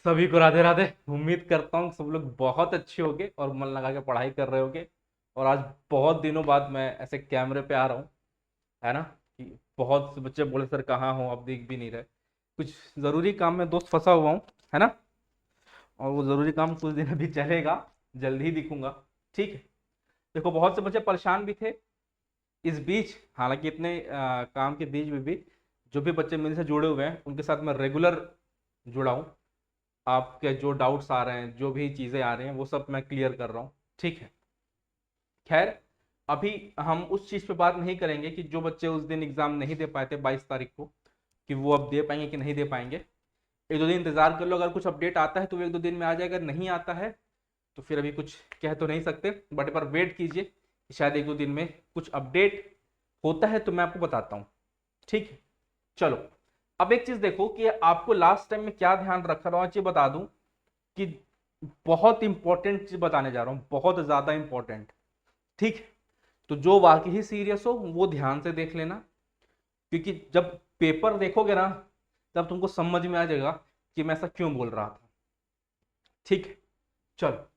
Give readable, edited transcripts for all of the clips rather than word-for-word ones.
सभी को राधे राधे। उम्मीद करता हूँ सब लोग बहुत अच्छे होंगे और मन लगा के पढ़ाई कर रहे होंगे। और आज बहुत दिनों बाद मैं ऐसे कैमरे पे आ रहा हूँ, है ना। कि बहुत से बच्चे बोले सर कहाँ हो, अब दिख भी नहीं रहे। कुछ ज़रूरी काम में दोस्त फंसा हुआ हूँ, है ना। और वो ज़रूरी काम कुछ दिन अभी चलेगा, जल्द ही दिखूंगा। ठीक है। देखो, बहुत से बच्चे परेशान भी थे इस बीच। हालांकि इतने काम के बीच में भी जो भी बच्चे मेरे से जुड़े हुए हैं उनके साथ मैं रेगुलर जुड़ा हूँ। आपके जो डाउट्स आ रहे हैं, जो भी चीज़ें आ रही हैं, वो सब मैं क्लियर कर रहा हूँ। ठीक है। खैर, अभी हम उस चीज़ पे बात नहीं करेंगे कि जो बच्चे उस दिन एग्ज़ाम नहीं दे पाए थे 22 तारीख को, कि वो अब दे पाएंगे कि नहीं दे पाएंगे। एक दो दिन इंतजार कर लो, अगर कुछ अपडेट आता है तो वो एक दो दिन में आ जाएगा, अगर नहीं आता है तो फिर अभी कुछ कह तो नहीं सकते, बट एक बार वेट कीजिए कि शायद एक दो दिन में कुछ अपडेट होता है तो मैं आपको बताता हूँ। ठीक है। चलो, अब एक चीज देखो कि आपको लास्ट टाइम में क्या ध्यान रखा था, ये बता दूं कि बहुत इंपॉर्टेंट चीज बताने जा रहा हूं, बहुत ज्यादा इंपॉर्टेंट। ठीक है। तो जो वाकई ही सीरियस हो वो ध्यान से देख लेना, क्योंकि जब पेपर देखोगे ना तब तुमको समझ में आ जाएगा कि मैं ऐसा क्यों बोल रहा था। ठीक है। चलो,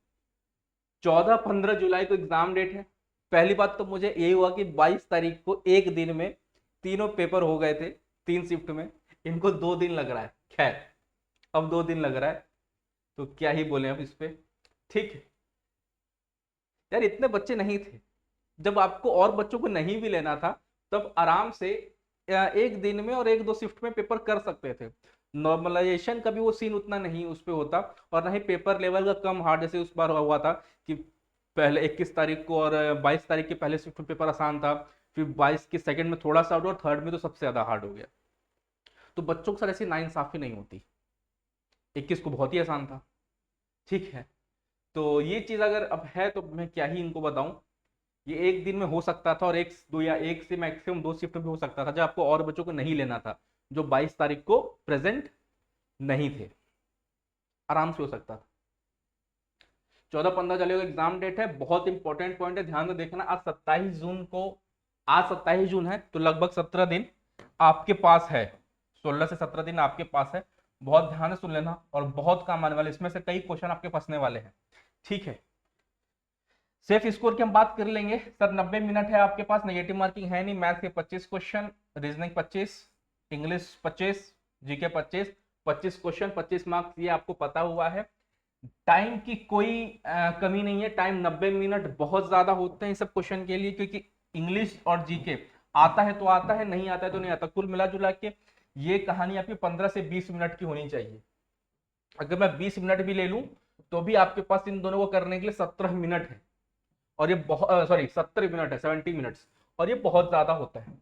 14-15 जुलाई को एग्जाम डेट है। पहली बात तो मुझे यही हुआ कि 22 तारीख को एक दिन में तीनों पेपर हो गए थे, 3 शिफ्ट में। इनको 2 दिन लग रहा है। खैर, अब 2 दिन लग रहा है तो क्या ही बोले अब इस पे। ठीक है। यार, इतने बच्चे नहीं थे। जब आपको और बच्चों को नहीं भी लेना था तब आराम से एक दिन में और एक दो शिफ्ट में पेपर कर सकते थे। नॉर्मलाइजेशन का भी वो सीन उतना नहीं उस पे होता, और ना ही पेपर लेवल का कम हार्ड, जैसे उस बार हुआ था कि पहले 21 तारीख को और 22 तारीख के पहले शिफ्ट में पेपर आसान था, फिर 22 के सेकंड में थोड़ा सा हार्ड और थर्ड में तो सबसे ज्यादा हार्ड हो गया। तो बच्चों के साथ ऐसी नाइंसाफी नहीं होती। 21 को बहुत ही आसान था। ठीक है। तो ये चीज अगर अब है तो मैं क्या ही इनको बताऊं। ये एक दिन में हो सकता था, और एक दो या एक से मैक्सिमम दो शिफ्ट में हो सकता था, जब आपको और बच्चों को नहीं लेना था जो 22 तारीख को प्रेजेंट नहीं थे। आराम से हो सकता था। 14-15 चलेगा, एग्जाम डेट है, बहुत इंपॉर्टेंट पॉइंट है, ध्यान से देखना। आज 27 जून को, आज 27 जून है तो लगभग 17 दिन आपके पास है। 16 से 17 दिन आपके पास है। बहुत ध्यान से सुन लेना और बहुत काम आने वाले, इसमें से कई क्वेश्चन आपके फंसने वाले हैं। ठीक है। सेफ स्कोर की हम बात कर लेंगे सर। 90 मिनट है आपके पास, नेगेटिव मार्किंग है नहीं। मैथ के 25 question, reasoning 25, English 25, GK 25, 25 question 25 marks, ये आपको पता हुआ है। टाइम की कोई कमी नहीं है। टाइम 90 मिनट बहुत ज्यादा होते हैं सब क्वेश्चन के लिए, क्योंकि इंग्लिश और जीके आता है तो आता है, नहीं आता है तो नहीं आता। कुल मिला जुला के ये कहानी आपकी 15 से 20 मिनट की होनी चाहिए। अगर मैं 20 मिनट भी ले लूं तो भी आपके पास इन दोनों को करने के लिए 17 मिनट है। और ये बहुत, सॉरी, 70 मिनट है, 70 मिनट्स। और ये बहुत ज्यादा होता है,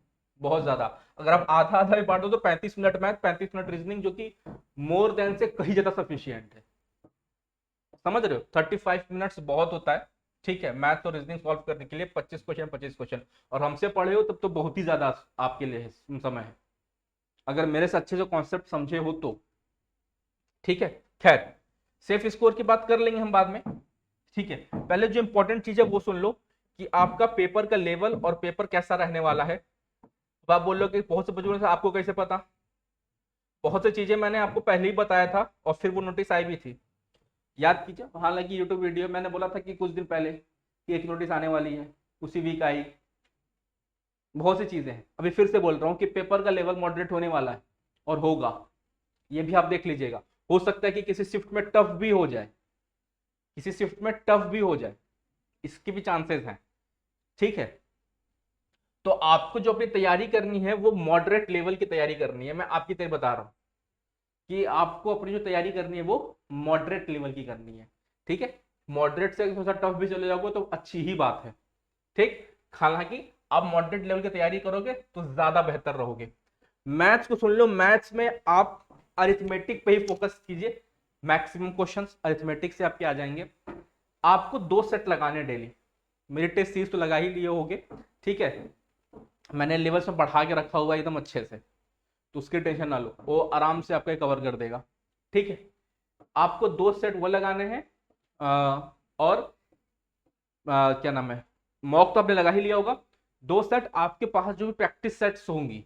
बहुत ज्यादा। अगर आप आधा आधा भी बांट दो तो 35 मिनट मैथ, 35 मिनट रीजनिंग, जो कि मोर देन से कहीं ज्यादा सफिशियंट है। समझ रहे हो, 35 मिनट्स बहुत होता है। ठीक है। मैथ और रीजनिंग सॉल्व करने के लिए 25 क्वेश्चन 25 क्वेश्चन, और हमसे पढ़े हो तब तो बहुत ही ज्यादा आपके लिए समय है, अगर मेरे से अच्छे से कॉन्सेप्ट समझे हो तो। ठीक है। खैर, सेफ स्कोर की बात कर लेंगे हम बाद में। ठीक है। पहले जो इंपॉर्टेंट चीज है वो सुन लो कि आपका पेपर का लेवल और पेपर कैसा रहने वाला है। अब आप बोल लो कि बहुत से बच्चों से आपको कैसे पता। बहुत सी चीजें मैंने आपको पहले ही बताया था और फिर वो नोटिस आई भी थी, याद कीजिए। हालांकि यूट्यूब वीडियो मैंने बोला था कि कुछ दिन पहले कि एक नोटिस आने वाली है, उसी वीक आई। बहुत सी चीजें हैं। अभी फिर से बोल रहा हूँ कि पेपर का लेवल मॉडरेट होने वाला है और होगा। ये भी आप देख लीजिएगा। हो सकता है कि किसी शिफ्ट में टफ भी हो जाए, किसी शिफ्ट में टफ भी हो जाए, इसके भी चांसेस हैं। ठीक है। तो आपको जो अपनी तैयारी करनी है वो मॉडरेट लेवल की तैयारी करनी है। मैं आपकी तरह बता रहा हूं कि आपको अपनी जो तैयारी करनी है वो मॉडरेट लेवल की करनी है। ठीक है। मॉडरेट से थोड़ा सा टफ भी चले जाओगे तो अच्छी ही बात है। ठीक। हालांकि आप मॉडरेट लेवल की तैयारी करोगे तो ज्यादा बेहतर रहोगे। मैथ्स को सुन लो। मैथ्स में आप अरिथमेटिक पे ही फोकस कीजिए। मैक्सिमम क्वेश्चंस अरिथमेटिक से आपके आ जाएंगे। आपको 2 सेट लगाने डेली। मेरी टेस्ट सीरीज तो लगा ही लिए होगे। ठीक है। मैंने लेवल्स में बढ़ा के रखा हुआ एकदम अच्छे से, तो उसकी टेंशन ना लो, वो आराम से आपका कवर कर देगा। ठीक है। आपको 2 सेट वो लगाने हैं। और क्या नाम है, मॉक तो आपने लगा ही लिया होगा। 2 सेट आपके पास जो भी प्रैक्टिस सेट्स होंगी,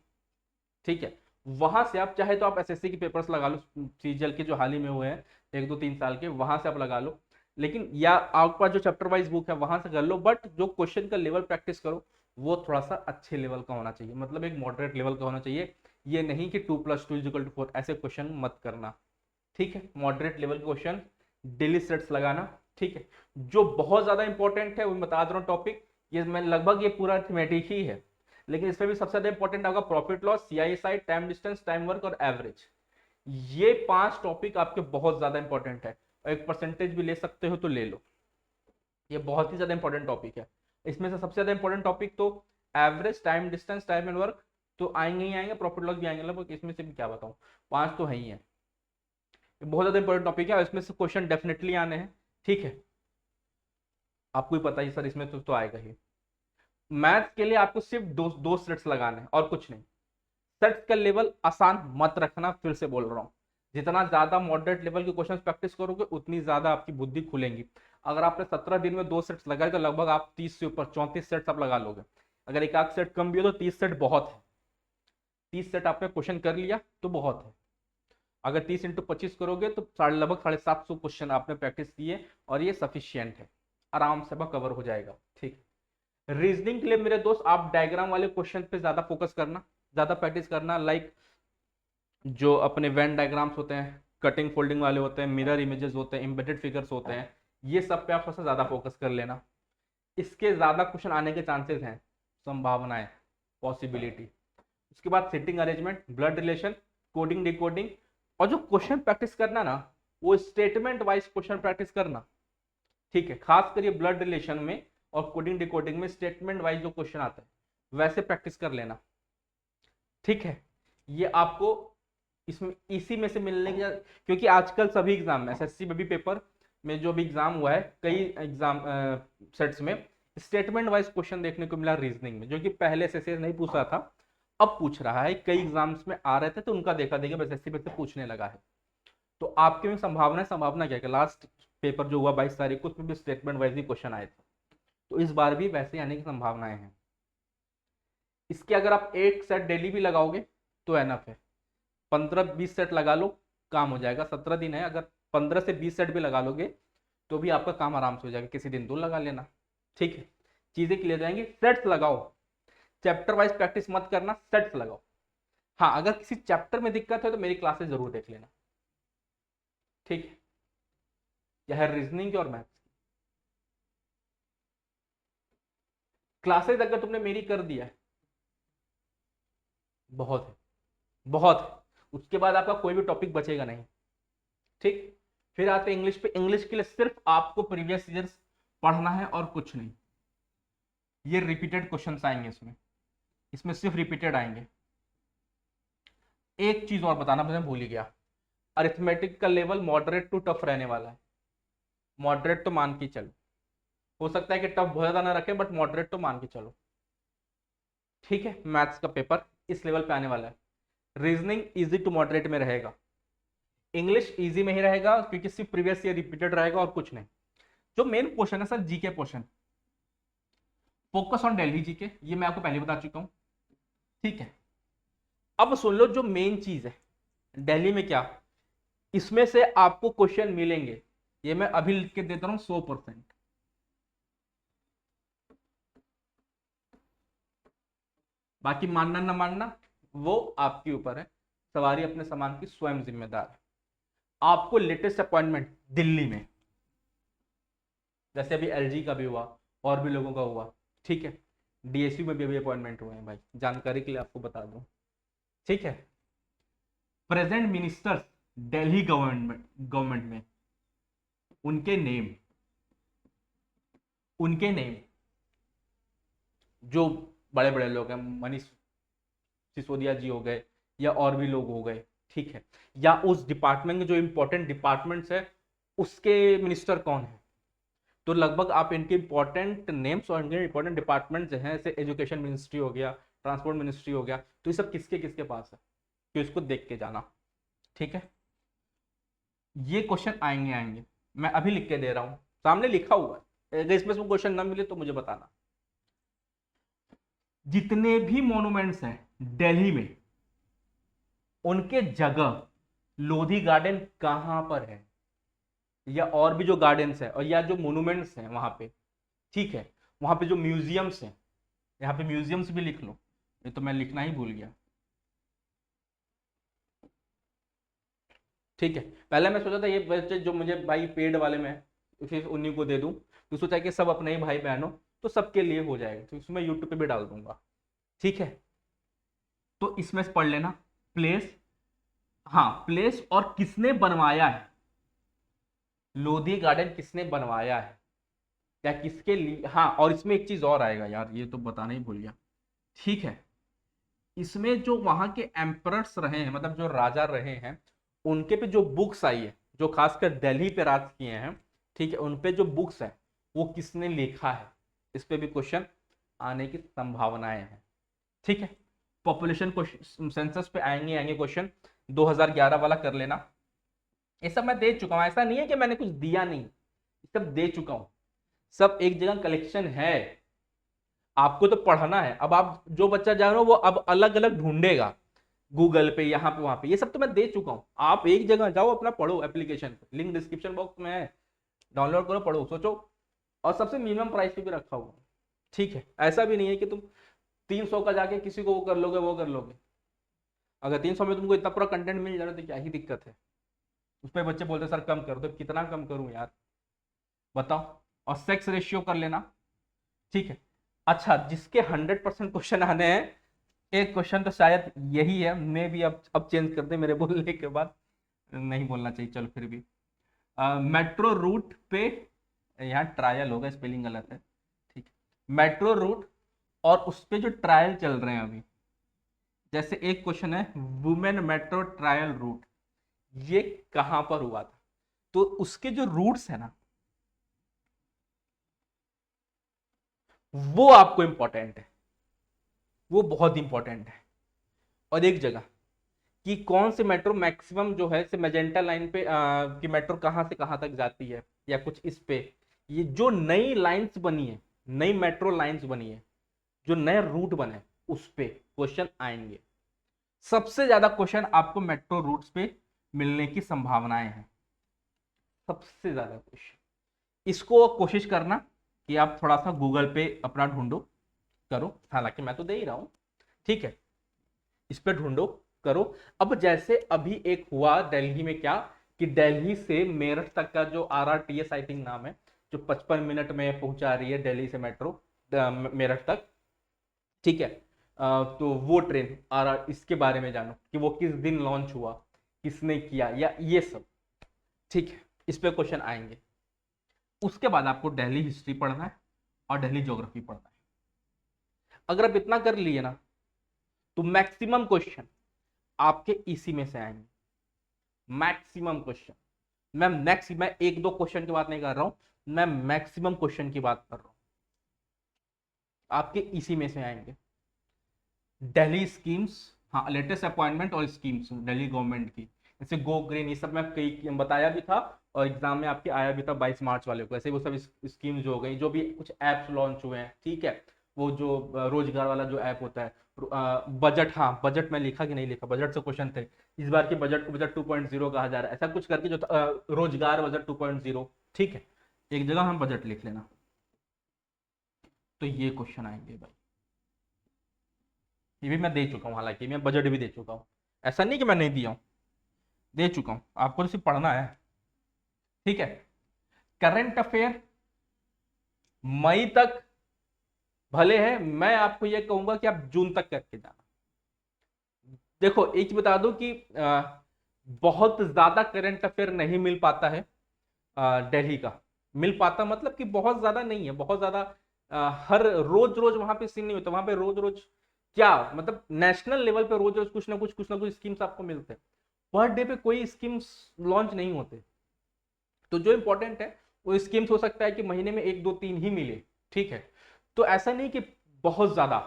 ठीक है, वहां से आप चाहे तो आप एसएससी के पेपर्स लगा लो, सीजीएल के जो हाल ही में हुए हैं, 1 2 3 साल के, वहां से आप लगा लो। लेकिन या आपके पास जो चैप्टर वाइज बुक है वहां से कर लो, बट जो क्वेश्चन का लेवल प्रैक्टिस करो वो थोड़ा सा अच्छे लेवल का होना चाहिए, मतलब एक मॉडरेट लेवल का होना चाहिए। ये नहीं कि 2+2 = 4 ऐसे क्वेश्चन मत करना, ठीक है। मॉडरेट लेवल के क्वेश्चन, डेली सेट्स लगाना, ठीक है। जो बहुत ज्यादा इंपॉर्टेंट है वो मैं बता दे रहा हूँ टॉपिक, ये मैं लगभग ये पूरा अर्थमेटिक ही है, लेकिन इसमें भी सबसे ज्यादा इंपॉर्टेंट होगा profit loss, CISI, time distance, time work और एवरेज। ये 5 टॉपिक आपके बहुत ज्यादा इंपॉर्टेंट है, और एक परसेंटेज भी ले सकते हो तो ले लो, ये बहुत ही ज्यादा इंपॉर्टेंट टॉपिक है। इसमें से सबसे ज्यादा इंपॉर्टेंट टॉपिक तो average, time distance, time and work तो आएंगे ही आएंगे, प्रॉफिट लॉस भी आएंगे, लगभग इसमें से भी क्या बताऊं, 5 तो है ही है। ये बहुत ज्यादा इंपॉर्टेंट टॉपिक है और इसमें से क्वेश्चन डेफिनेटली आने हैं, ठीक है। आपको ही पता है सर इसमें तो आएगा ही। मैथ्स के लिए आपको सिर्फ दो सेट्स लगाने हैं और कुछ नहीं। सेट्स का लेवल आसान मत रखना, फिर से बोल रहा हूँ, जितना ज्यादा मॉडरेट लेवल के क्वेश्चन प्रैक्टिस करोगे उतनी ज्यादा आपकी बुद्धि खुलेंगी। अगर आपने 17 दिन में 2 सेट्स लगाए तो लगभग आप 30 से ऊपर 34 सेट्स आप लगा लोगे। अगर एक आध सेट कम भी हो तो 30 सेट बहुत है, 30 सेट आपने क्वेश्चन कर लिया तो बहुत है। अगर 30 × 25 करोगे तो लगभग 750 क्वेश्चन आपने प्रैक्टिस किए और ये सफिशियंट है, आराम से कवर हो जाएगा, ठीक। रीजनिंग के लिए मेरे दोस्त आप डायग्राम वाले क्वेश्चन पे ज्यादा फोकस करना, ज्यादा प्रैक्टिस करना, लाइक जो अपने वेन डायग्राम्स होते हैं, कटिंग फोल्डिंग वाले होते हैं, मिरर इमेजेस होते हैं, एम्बेडेड फिगर्स होते हैं, ये सब पे आप थोड़ा सा ज्यादा फोकस कर लेना। इसके ज्यादा क्वेश्चन आने के चांसेस हैं, संभावनाएं, पॉसिबिलिटी। उसके बाद sitting arrangement, blood relation, coding decoding, और जो क्वेश्चन प्रैक्टिस करना ना वो स्टेटमेंट वाइज क्वेश्चन प्रैक्टिस करना, ठीक है। खास करिए ब्लड रिलेशन में और कोडिंग डिकोडिंग में स्टेटमेंट वाइज जो क्वेश्चन आता है वैसे प्रैक्टिस कर लेना, ठीक है। ये आपको इसमें इसी में से मिलने की, क्योंकि आजकल सभी एग्जाम में एसएससी में भी पेपर में जो भी एग्जाम हुआ है कई एग्जाम सेट्स में स्टेटमेंट वाइज क्वेश्चन देखने को मिला रीजनिंग में, जो कि पहले एसएससी नहीं पूछ रहा था अब पूछ रहा है, कई एग्जाम्स में आ रहे थे तो उनका देखा देखा एसएससी में से पूछने लगा है। तो आपके में संभावना क्या है, लास्ट पेपर जो हुआ 22 तारीख को उसमें भी स्टेटमेंट वाइज ही क्वेश्चन आए थे, तो इस बार भी वैसे आने की संभावनाएं हैं। इसके अगर आप एक सेट डेली भी लगाओगे तो एनफ है, 15-20 सेट लगा लो काम हो जाएगा। 17 दिन है, अगर 15 से 20 सेट भी लगा लोगे तो भी आपका काम आराम से हो जाएगा, किसी दिन 2 लगा लेना, ठीक है। चीजें क्लियर जाएंगी। सेट्स लगाओ, चैप्टर वाइज प्रैक्टिस मत करना, सेट्स लगाओ। हाँ अगर किसी चैप्टर में दिक्कत है तो मेरी क्लासेस जरूर देख लेना, ठीक है, चाहे रीजनिंग की और मैथ्स की क्लासेस अगर तुमने मेरी कर दिया है बहुत है, बहुत है। उसके बाद आपका कोई भी टॉपिक बचेगा नहीं, ठीक। फिर आते इंग्लिश पे। इंग्लिश के लिए सिर्फ आपको प्रीवियस ईयर्स पढ़ना है और कुछ नहीं। ये रिपीटेड क्वेश्चंस आएंगे इसमें, इसमें सिर्फ रिपीटेड आएंगे। एक चीज और बताना मैं भूल ही गया, अरिथमेटिक का लेवल मॉडरेट टू टफ रहने वाला है। मॉडरेट तो मान के चलो, हो सकता है कि टफ बहुत ज्यादा ना रखें बट मॉडरेट तो मान के चलो, ठीक है। मैथ्स का पेपर इस लेवल पे आने वाला है। रीजनिंग इजी टू मॉडरेट में रहेगा, इंग्लिश इजी में ही रहेगा क्योंकि सिर्फ प्रीवियस ईयर रिपीटेड रहेगा और कुछ नहीं। जो मेन क्वेश्चन है sir GK portion, focus on Delhi GK, ये मैं आपको पहले बता चुका हूं, ठीक है। अब सुन लो जो मेन चीज है दिल्ली में क्या, इसमें से आपको क्वेश्चन मिलेंगे, ये मैं अभी लिख के देता हूं 100%। बाकी मानना ना मानना वो आपके ऊपर है, सवारी अपने सामान की स्वयं जिम्मेदार है। आपको लेटेस्ट अपॉइंटमेंट दिल्ली में, जैसे अभी एलजी का भी हुआ और भी लोगों का हुआ, ठीक है, डीएसयू में भी अभी अपॉइंटमेंट हुए हैं भाई, जानकारी के लिए आपको बता दूं, ठीक है। प्रेजेंट मिनिस्टर्स दिल्ली गवर्नमेंट में, उनके नेम, उनके नेम जो बड़े बड़े लोग हैं, मनीष सिसोदिया जी हो गए या और भी लोग हो गए, ठीक है, या उस डिपार्टमेंट के जो इंपॉर्टेंट डिपार्टमेंट्स है उसके मिनिस्टर कौन है, तो लगभग आप इनके इंपॉर्टेंट नेम्स और इनके इंपॉर्टेंट डिपार्टमेंट जो हैं, जैसे एजुकेशन मिनिस्ट्री हो गया, ट्रांसपोर्ट मिनिस्ट्री हो गया, तो ये सब किसके किसके पास है, तो इसको देख के जाना, ठीक है। ये क्वेश्चन आएंगे आएंगे, मैं अभी लिख के दे रहा हूं, सामने लिखा हुआ है, अगर इसमें क्वेश्चन ना मिले तो मुझे बताना। जितने भी मॉन्यूमेंट्स हैं दिल्ली में उनके जगह लोधी गार्डन कहां पर है, या और भी जो गार्डन्स है, और या जो मोनूमेंट्स हैं वहां पे, ठीक है, वहां पे जो म्यूजियम्स हैं, यहाँ पे म्यूजियम्स भी लिख लो, ये तो मैं लिखना ही भूल गया। ठीक है, पहले मैं सोचा था ये बच्चे जो मुझे भाई पेड वाले में फिर उन्हीं को दे दूं, तो सोचा कि सब अपने ही भाई बहनों, तो सबके लिए हो जाएगा, तो इसमें यूट्यूब पे भी डाल दूंगा। ठीक है, तो इसमें से पढ़ लेना प्लेस, हाँ प्लेस और किसने बनवाया है, लोधी गार्डन किसने बनवाया है, या किसके लिए, हाँ और इसमें एक चीज और आएगा यार, ये तो बताना ही भूल गया। ठीक है, इसमें जो वहां के एम्परर्स रहे हैं, मतलब जो राजा रहे हैं, उनके पे जो बुक्स आई है, जो खासकर दिल्ली पे राज किए हैं, ठीक है, उन पे जो बुक्स है वो किसने लिखा है, इस पे भी क्वेश्चन आने की संभावनाएं हैं। ठीक है, पॉपुलेशन सेंसस पे आएंगे आएंगे क्वेश्चन, 2011 वाला कर लेना। ये सब मैं दे चुका हूं, ऐसा नहीं है कि मैंने कुछ दिया नहीं, ये सब दे चुका हूं, सब एक जगह कलेक्शन है, आपको तो पढ़ना है। अब आप जो बच्चा जा रहे हो वो अब अलग अलग ढूंढेगा गूगल पे, यहाँ पे वहां पे, ये सब तो मैं दे चुका हूँ, आप एक जगह जाओ अपना पढ़ो, एप्लीकेशन पे लिंक डिस्क्रिप्शन बॉक्स में है, डाउनलोड करो पढ़ो सोचो, और सबसे मिनिमम प्राइस पे भी रखा हुआ। ठीक है, ऐसा भी नहीं है कि तुम 300 का जाके किसी को वो कर लोगे वो कर लोगे, अगर 300 में तुमको इतना पूरा कंटेंट मिल जा रहा है तो क्या ही दिक्कत है। उस पर बच्चे बोलते सर कम करो, तो कितना कम करूं यार बताओ। और सेक्स रेशियो कर लेना। ठीक है, अच्छा जिसके 100% क्वेश्चन आने हैं, एक क्वेश्चन तो शायद यही है, मैं भी अब चेंज कर दे मेरे बोलने के बाद, नहीं बोलना चाहिए चलो फिर भी। मेट्रो रूट पे, यहाँ ट्रायल होगा स्पेलिंग गलत है, ठीक है, मेट्रो रूट और उस पे जो ट्रायल चल रहे हैं अभी, जैसे एक क्वेश्चन है वुमेन मेट्रो ट्रायल रूट, ये कहां पर हुआ था, तो उसके जो रूट्स है ना वो आपको इंपॉर्टेंट है, वो बहुत इंपॉर्टेंट है। और एक जगह कि कौन से मेट्रो मैक्सिमम जो है से मैजेंटा लाइन पे कि मेट्रो कहां से कहां तक जाती है, या कुछ इस पे, ये जो नई लाइंस बनी है, नई मेट्रो लाइंस बनी है, जो नए रूट बने, उस पे क्वेश्चन आएंगे। सबसे ज्यादा क्वेश्चन आपको मेट्रो रूट्स पे मिलने की संभावनाएं हैं, सबसे ज्यादा क्वेश्चन। इसको कोशिश करना कि आप थोड़ा सा गूगल पे अपना ढूंढो करो, हालांकि मैं तो दे ही रहा हूं, ठीक है, इस पे ढूंढो करो। अब जैसे अभी एक हुआ दिल्ली में क्या, कि दिल्ली से मेरठ तक का जो RRTS आई थिंक नाम है, जो 55 मिनट में पहुंचा रही है दिल्ली से मेट्रो मेरठ तक, ठीक है, तो वो ट्रेन RR इसके बारे में जानो कि वो किस दिन लॉन्च हुआ, किसने किया, या ये सब। ठीक है, इस पे क्वेश्चन आएंगे। उसके बाद आपको दिल्ली हिस्ट्री पढ़ना है और दिल्ली ज्योग्राफी पढ़ना है। अगर आप इतना कर लिए ना, तो मैक्सिमम क्वेश्चन आपके इसी में से आएंगे, मैक्सिमम क्वेश्चन। मैं एक दो क्वेश्चन की बात नहीं कर रहा हूं, मैं मैक्सिमम क्वेश्चन की बात कर रहा हूं, आपके इसी में से आएंगे। दिल्ली स्कीम्स, हाँ लेटेस्ट अपॉइंटमेंट और स्कीम्स दिल्ली गवर्नमेंट की, जैसे गो ग्रीन, ये सब मैं कई बताया भी था, और एग्जाम में आपके आया भी था 22 मार्च वाले को, ऐसे वो सब स्कीम्स जो हो गई, जो भी कुछ ऐप्स लॉन्च हुए हैं, ठीक है, वो जो रोजगार वाला जो ऐप होता है, बजट, हाँ बजट में लिखा कि नहीं लिखा, बजट से क्वेश्चन थे इस बार के बजट को, बजट 2.0 कहा जा रहा है, ऐसा कुछ करके जो रोजगार बजट 2.0, ठीक है, एक जगह हम बजट लिख लेना, तो ये क्वेश्चन आएंगे भाई। ये भी मैं दे चुका हूँ, हालांकि मैं बजट भी दे चुका हूँ, ऐसा नहीं कि मैं नहीं दिया हूँ, दे चुका हूँ, आपको तो सिर्फ पढ़ना है। ठीक है, करंट अफेयर मई तक भले है, मैं आपको ये कहूंगा कि आप जून तक करके जाना। देखो एक बता दो कि बहुत ज्यादा करंट अफेयर नहीं मिल पाता है दिल्ली का, मिल पाता मतलब कि बहुत ज्यादा नहीं है, बहुत ज्यादा हर रोज रोज वहां पे सीन नहीं होता, वहां पे रोज रोज क्या मतलब नेशनल लेवल पे रोज रोज कुछ ना कुछ स्कीम्स आपको मिलते हैं, पर डे पे कोई स्कीम्स लॉन्च नहीं होते। तो जो इंपॉर्टेंट है वो स्कीम्स हो सकता है कि महीने में एक दो तीन ही मिले, ठीक है, तो ऐसा नहीं कि बहुत ज्यादा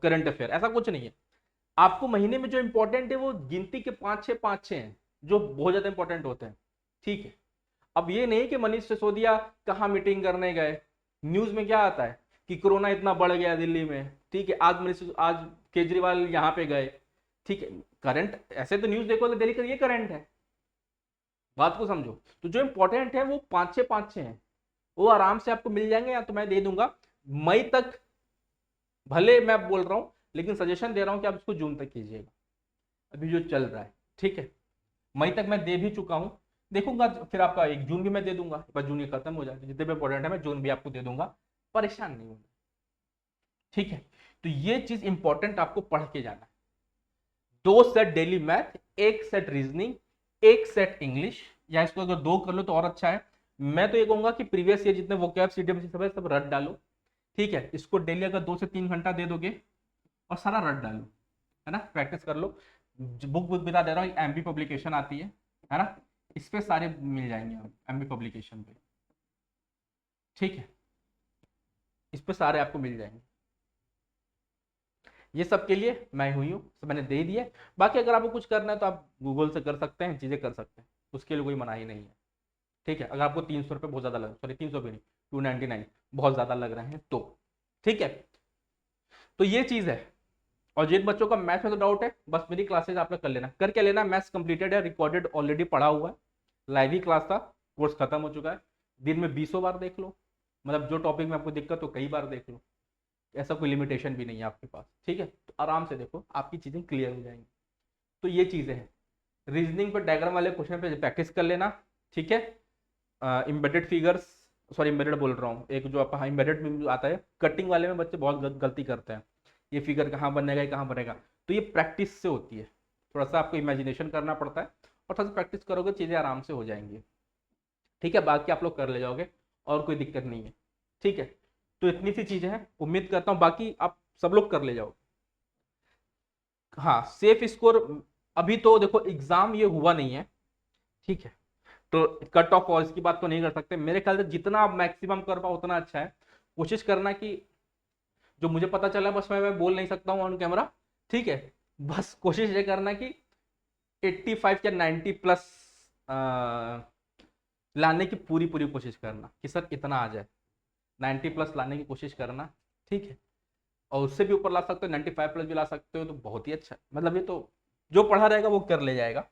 करंट अफेयर, ऐसा कुछ नहीं है। आपको महीने में जो इंपॉर्टेंट है वो गिनती के पांच छह हैं जो बहुत ज्यादा इंपॉर्टेंट होते हैं, ठीक है। अब ये नहीं कि मनीष सिसोदिया कहाँ मीटिंग करने गए, न्यूज में क्या आता है कि कोरोना इतना बढ़ गया दिल्ली में, ठीक है, आज केजरीवाल यहाँ पे गए, ठीक है, करंट ऐसे तो न्यूज देखो तो दिल्ली का ये करंट है, बात को समझो। तो जो इंपॉर्टेंट है वो 5-6 हैं, वो आराम से आपको मिल जाएंगे, या तो मैं दे दूंगा मई तक। भले मैं बोल रहा हूं, लेकिन सजेशन दे रहा हूं कि आप इसको जून तक कीजिएगा, अभी जो चल रहा है। ठीक है, मई तक मैं दे भी चुका हूं, देखूंगा फिर आपका 1 जून भी मैं दे दूंगा, बस जून ही खत्म हो जाए, जितने भी इंपॉर्टेंट है मैं जून भी आपको दे दूंगा, परेशान नहीं होगा। ठीक है, तो ये चीज इंपॉर्टेंट आपको पढ़ के जाना है। 2 set daily math, 1 set reasoning, 1 set English, या इसको अगर 2 कर लो तो और अच्छा है। मैं तो ये कहूंगा कि प्रीवियस ईयर जितने वोकैब सीडीएम सब है सब रट डालो। ठीक है, इसको डेली अगर 2 से 3 घंटा दे दोगे और सारा रट डालो, है ना, प्रैक्टिस कर लो। बुक बुक बता दे रहा हूँ, एमबी पब्लिकेशन आती है ना, इस पे सारे मिल जाएंगे एमबी पब्लिकेशन पे। ठीक है, इस पे सारे आपको मिल जाएंगे। ये सब के लिए मैं हुई हूँ, सब मैंने दे दिया। बाकी अगर आपको कुछ करना है तो आप गूगल से कर सकते हैं, चीज़ें कर सकते हैं, उसके लिए कोई मनाही नहीं है। ठीक है, अगर आपको 300 रुपये बहुत ज़्यादा लग, सॉरी 300 भी नहीं, 299 बहुत ज़्यादा लग रहे हैं तो। ठीक है, तो ये चीज़ है। और जिन बच्चों का मैथ्स में तो डाउट है, बस मेरी क्लासेज आपने कर लेना, करके लेना। मैथ्स कंप्लीटेड है, रिकॉर्डेड ऑलरेडी पढ़ा हुआ है, लाइव ही क्लास था, कोर्स खत्म हो चुका है। दिन में 20 बार देख लो, मतलब जो टॉपिक में आपको दिक्कत हो कई बार देख लो, ऐसा कोई लिमिटेशन भी नहीं है आपके पास। ठीक है, तो आराम से देखो, आपकी चीज़ें क्लियर हो जाएंगी। तो ये चीज़ें हैं। रीजनिंग पर डायग्राम वाले क्वेश्चन पे प्रैक्टिस कर लेना। ठीक है, इम्बेडेड फिगर्स, सॉरी इम्बेडेड बोल रहा हूँ, एक जो आप इम्बेडेड में आता है, कटिंग वाले में बच्चे बहुत गलती करते हैं, ये फिगर कहाँ बनेगा, ये कहाँ बनेगा। तो ये प्रैक्टिस से होती है, थोड़ा सा आपको इमेजिनेशन करना पड़ता है, और थोड़ा सा प्रैक्टिस करोगे चीज़ें आराम से हो जाएंगी। ठीक है, बाकी आप लोग कर ले जाओगे, और कोई दिक्कत नहीं है। ठीक है, तो इतनी सी चीज़ें हैं, उम्मीद करता हूँ बाकी आप सब लोग कर ले जाओगे। हाँ, सेफ स्कोर अभी तो देखो एग्जाम ये हुआ नहीं है। ठीक है, तो कट ऑफ और इसकी बात तो नहीं कर सकते, मेरे ख्याल से जितना आप मैक्सिमम कर पाओ उतना अच्छा है। कोशिश करना कि जो मुझे पता चला, बस मैं बोल नहीं सकता हूँ ऑन कैमरा। ठीक है, बस कोशिश ये करना कि 85 या 90 प्लस लाने की पूरी पूरी कोशिश करना कि सर इतना आ जाए, 90 प्लस लाने की कोशिश करना। ठीक है, और उससे भी ऊपर ला सकते हो, 95 प्लस भी ला सकते हो तो बहुत ही अच्छा है। मतलब ये तो जो पढ़ा रहेगा वो कर ले जाएगा।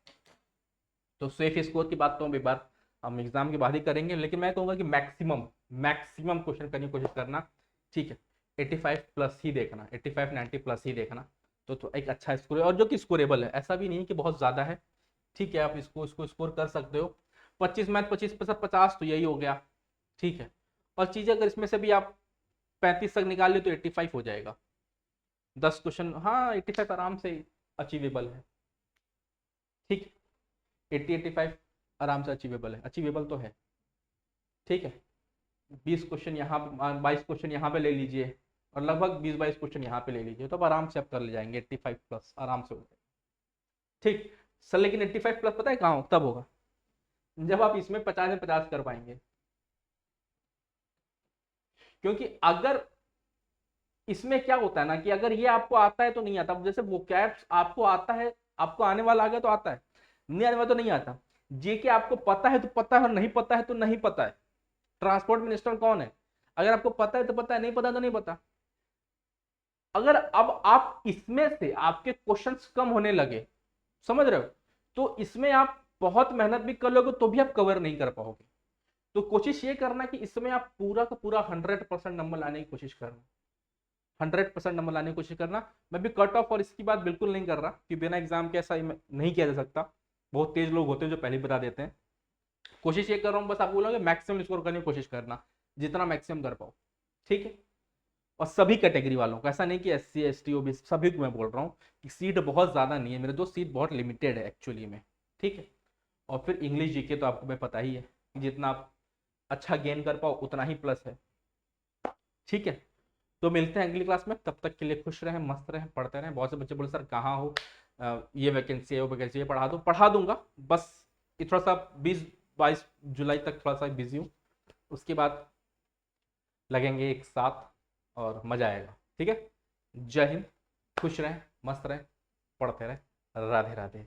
तो सेफ स्कोर की बात तो हम एक बार हम एग्जाम के बाद ही करेंगे, लेकिन मैं कहूँगा कि मैक्सिमम मैक्सिमम क्वेश्चन करने की कोशिश करना। ठीक है, 85 प्लस ही देखना, 85-90 प्लस ही देखना, तो एक अच्छा स्कोर है, और जो कि स्कोरेबल है, ऐसा भी नहीं कि बहुत ज़्यादा है। ठीक है, आप इसको स्कोर कर सकते हो। 25 मैथ 25+50 तो यही हो गया। ठीक है, और चीज़ें अगर इसमें से भी आप 35 तक निकाल ले तो 85 हो जाएगा। 10 क्वेश्चन, हाँ 85 आराम से अचीवेबल है। ठीक है, 80-85 आराम से अचीवेबल है, अचीवेबल तो है। ठीक है, 20 क्वेश्चन यहाँ, 22 क्वेश्चन यहाँ पे ले लीजिए, और लगभग 20-22 क्वेश्चन यहाँ पे ले लीजिए, तो अब आराम से आप कर ले जाएंगे, 85 प्लस आराम से हो जाएगा। ठीक सर, लेकिन 85 प्लस पता है कहाँ हो, तब होगा जब आप इसमें 50 में 50 कर पाएंगे। क्योंकि अगर इसमें क्या होता है ना, कि अगर ये आपको आता है तो नहीं आता, जैसे वोकैब्स आपको आता है, आपको आने वाला आ गया तो आता है, नहीं आने वाला तो नहीं आता। जेके आपको पता है तो पता है, और नहीं पता है तो नहीं पता है। ट्रांसपोर्ट मिनिस्टर कौन है? अगर आपको पता है तो पता है, नहीं पता तो नहीं पता। अगर अब आप इसमें से आपके क्वेश्चंस कम होने लगे, समझ रहे हो, तो इसमें आप बहुत मेहनत भी कर लोगे तो भी आप कवर नहीं कर पाओगे। तो कोशिश ये करना कि इसमें आप पूरा का पूरा 100% नंबर लाने की कोशिश करना, 100% नंबर लाने की कोशिश करना। मैं भी कट ऑफ और इसकी बात बिल्कुल नहीं कर रहा कि बिना एग्जाम के ऐसा नहीं किया जा सकता, बहुत तेज लोग होते हैं जो पहले बता देते हैं। कोशिश ये कर रहा हूँ, बस आपको बोलूँगा मैक्सिमम स्कोर करने की कोशिश करना, जितना मैक्सिमम कर पाओ। ठीक है, और सभी कैटेगरी वालों को, ऐसा नहीं कि SC ST OBC, सभी को मैं बोल रहा हूँ कि सीट बहुत ज़्यादा नहीं है, मेरे दो सीट बहुत लिमिटेड है एक्चुअली में। ठीक है, और फिर इंग्लिश जीके तो आपको मैं पता ही है, जितना आप अच्छा गेन कर पाओ उतना ही प्लस है। ठीक है, तो मिलते हैं अगली क्लास में, तब तक के लिए खुश रहें, मस्त रहें, पढ़ते रहें। बहुत से बच्चे बोले सर कहाँ हो, ये वैकेंसी है वो वैकेंसी है, पढ़ा दो, पढ़ा दूंगा। बस ये थोड़ा सा 20-22 जुलाई तक थोड़ा सा बिजी हूँ, उसके बाद लगेंगे एक साथ और मजा आएगा। ठीक है, जय हिंद, खुश रहें, मस्त रहें, पढ़ते रहें, राधे राधे।